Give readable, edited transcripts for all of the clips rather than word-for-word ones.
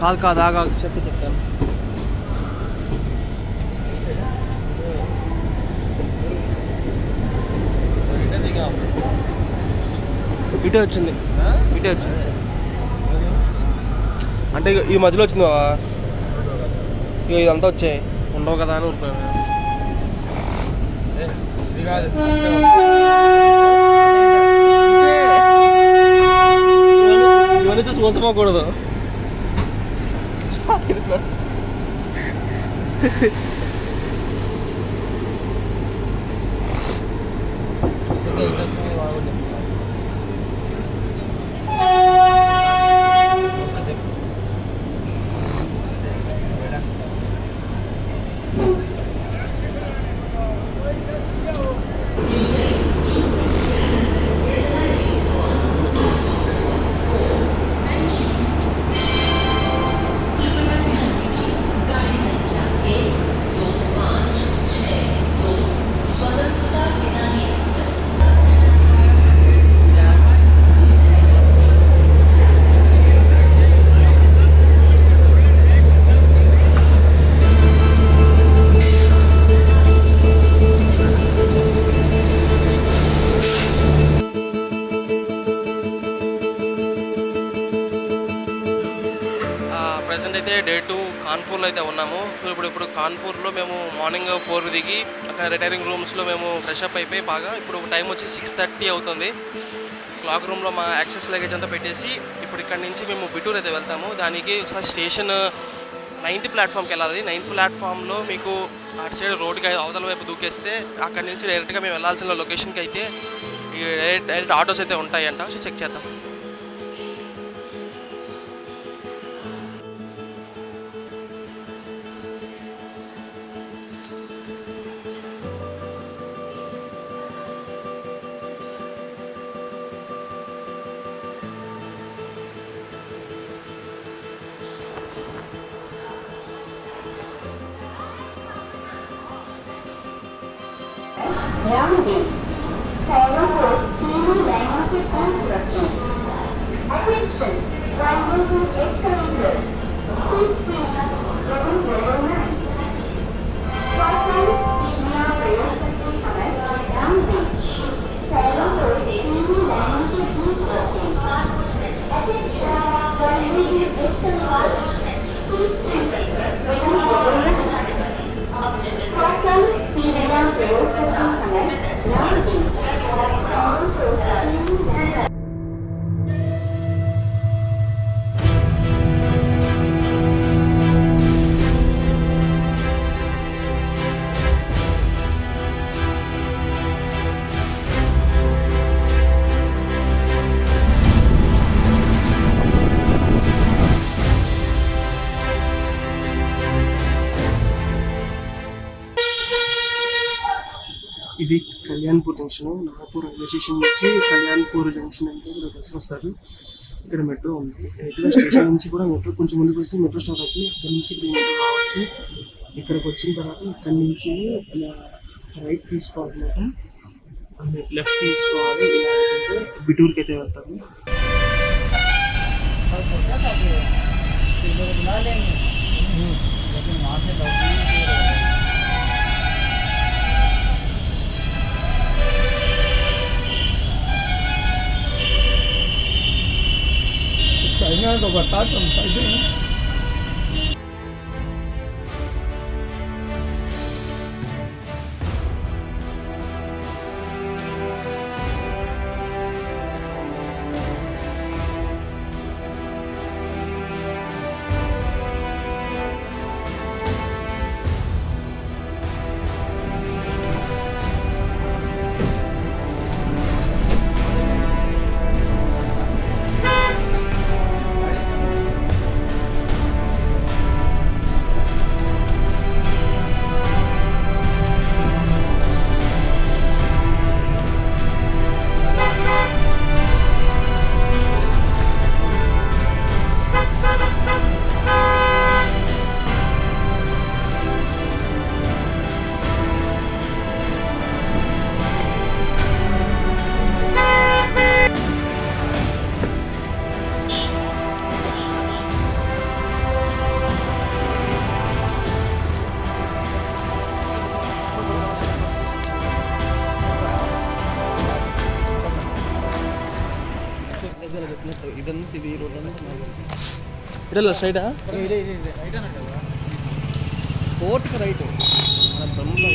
కాదు కాదు ఆగా చెప్తాను. ఇటే వచ్చింది అంటే ఈ మధ్యలో వచ్చింది బావా. ఇక ఇదంతా వచ్చాయి ఉండవు కదా అని ఊరుకున్నాను. ఇవన్నీ చూసి మోసపోకూడదు. ప్రజెంట్ అయితే డే 2 కాన్పూర్లో అయితే ఉన్నాము. ఇప్పుడు కాన్పూర్లో మేము మార్నింగ్ 4 దిగి అక్కడ రిటైరింగ్ రూమ్స్లో మేము ఫ్రెష్ అప్ అయిపోయి బాగా ఇప్పుడు టైం వచ్చి 6:30 అవుతుంది. క్లాక్ రూమ్లో మా యాక్సెస్ లగేజ్ అంతా పెట్టేసి ఇప్పుడు ఇక్కడ నుంచి మేము బిటూర్ అయితే వెళ్తాము. దానికి ఒకసారి స్టేషన్ 9th ప్లాట్ఫామ్కి వెళ్ళాలి. 9th ప్లాట్ఫామ్లో మీకు అటు సైడ్ రోడ్కి అవతల వైపు దూకేస్తే అక్కడి నుంచి డైరెక్ట్గా మేము వెళ్ళాల్సిన లొకేషన్కి అయితే డైరెక్ట్ ఆటోస్ అయితే ఉంటాయంట. సో చెక్ చేద్దాం. ఇది Kalyanpur junction. Nagpur railway station నుంచి కళ్యాణ్పూర్ జంక్షన్ అంటే ఇక్కడ కలిసి వస్తారు. ఇక్కడ మెట్రో ఉంది. మెట్రో స్టేషన్ నుంచి కూడా మెట్రో కొంచెం ముందుకు వస్తే మెట్రో స్టార్ట్ అవుతుంది. ఇక్కడ నుంచి ఇక్కడ మెట్రో రావచ్చు. ఇక్కడికి వచ్చిన తర్వాత ఇక్కడి నుంచి రైట్ తీసుకోవాలన్నమాట, లెఫ్ట్ తీసుకోవాలి. ఇలా బిటూర్కి అయితే వెళ్తాము. तो बता तुम कैसे ఇదంతా ఇది రోడ్ ఇట్లా స్ట్రైటా ఫోర్త్ రైట్ మన బ్రహ్మలో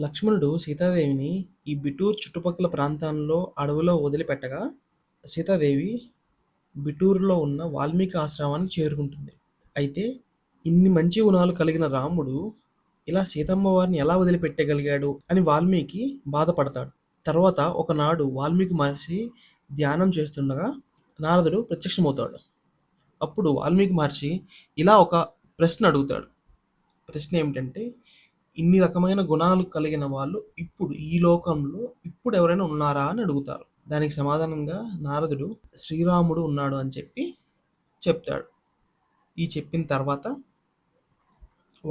లక్ష్మణుడు సీతాదేవిని ఈ బిటూర్ చుట్టుపక్కల ప్రాంతాల్లో అడవిలో వదిలిపెట్టగా సీతాదేవి బిటూరులో ఉన్న వాల్మీకి ఆశ్రమానికి చేరుకుంటుంది. అయితే ఇన్ని మంచి గుణాలు కలిగిన రాముడు ఇలా సీతమ్మ వారిని ఎలా వదిలిపెట్టగలిగాడు అని వాల్మీకి బాధపడతాడు. తర్వాత ఒకనాడు వాల్మీకి మహర్షి ధ్యానం చేస్తుండగా నారదుడు ప్రత్యక్షమవుతాడు. అప్పుడు వాల్మీకి మహర్షి ఇలా ఒక ప్రశ్న అడుగుతాడు. ప్రశ్న ఏమిటంటే, ఇన్ని రకమైన గుణాలు కలిగిన వాళ్ళు ఇప్పుడు ఈ లోకంలో ఇప్పుడు ఎవరైనా ఉన్నారా అని అడుగుతారు. దానికి సమాధానంగా నారదుడు శ్రీరాముడు ఉన్నాడు అని చెప్తాడు. ఈ చెప్పిన తర్వాత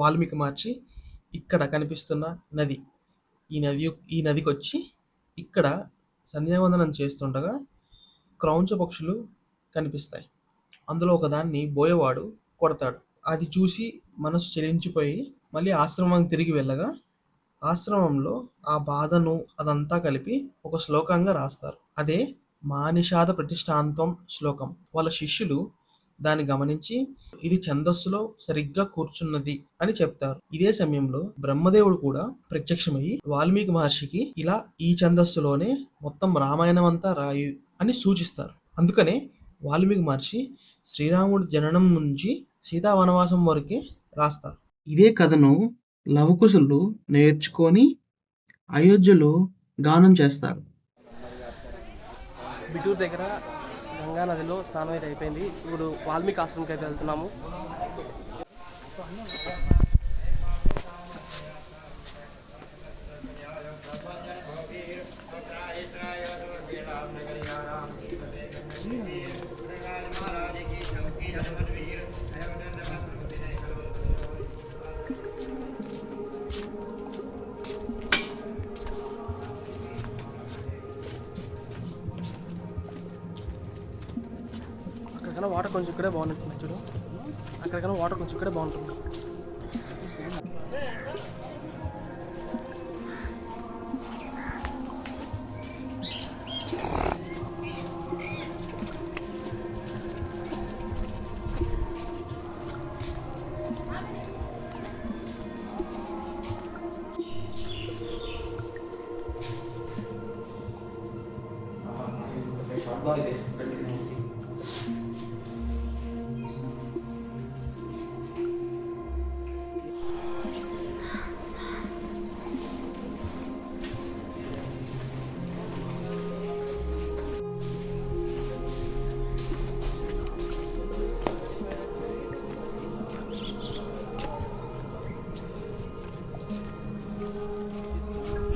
వాల్మీకి మహర్షి ఇక్కడ కనిపిస్తున్న నది ఈ నదికి వచ్చి ఇక్కడ సంధ్యావందనం చేస్తుండగా క్రౌంచ పక్షులు కనిపిస్తాయి. అందులో ఒకదాన్ని బోయవాడు కొడతాడు. అది చూసి మనసు చెలించిపోయి మళ్ళీ ఆశ్రమానికి తిరిగి వెళ్ళగా ఆశ్రమంలో ఆ బాధను అదంతా కలిపి ఒక శ్లోకంగా రాస్తారు. అదే మానిషాద ప్రతిష్టాంతం శ్లోకం. వాళ్ళ శిష్యులు దాన్ని గమనించి ఇది ఛందస్సులో సరిగ్గా కూర్చున్నది అని చెప్తారు. ఇదే సమయంలో బ్రహ్మదేవుడు కూడా ప్రత్యక్షమయ్యి వాల్మీకి మహర్షికి ఇలా ఈ ఛందస్సులోనే మొత్తం రామాయణం అంతా రాయు అని సూచిస్తారు. అందుకనే వాల్మీకి మహర్షి శ్రీరాముడి జననం నుంచి సీతా వనవాసం వరకే రాస్తారు. ఇదే కథను లవకుశులు నేర్చుకొని అయోధ్యలో గానం చేస్తారు. బిటూర్ దగ్గర గంగా నదిలో స్నానం అయితే అయిపోయింది. ఇప్పుడు వాల్మీకి ఆశ్రమంకి అయితే వెళ్తున్నాము. అక్కడికన్నా వాటర్ కొంచెం ఇక్కడే బాగుంటుంది చూడు. అక్కడికన్నా వాటర్ కొంచెం ఇక్కడే బాగుంటుంది.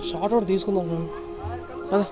షార్ట్ అవుట్ తీసుకుందాం పద.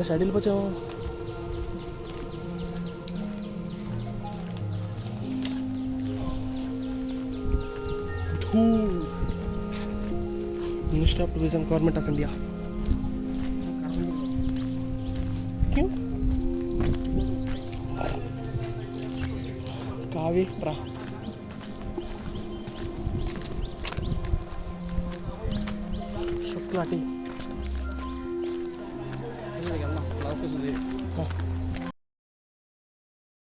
సైడ్ వెళ్ళిపోయాము. Minister of tourism government of India. क्यों కావి రా శుక్లాటి వెళ్దాం ఆఫీస్ ఉంది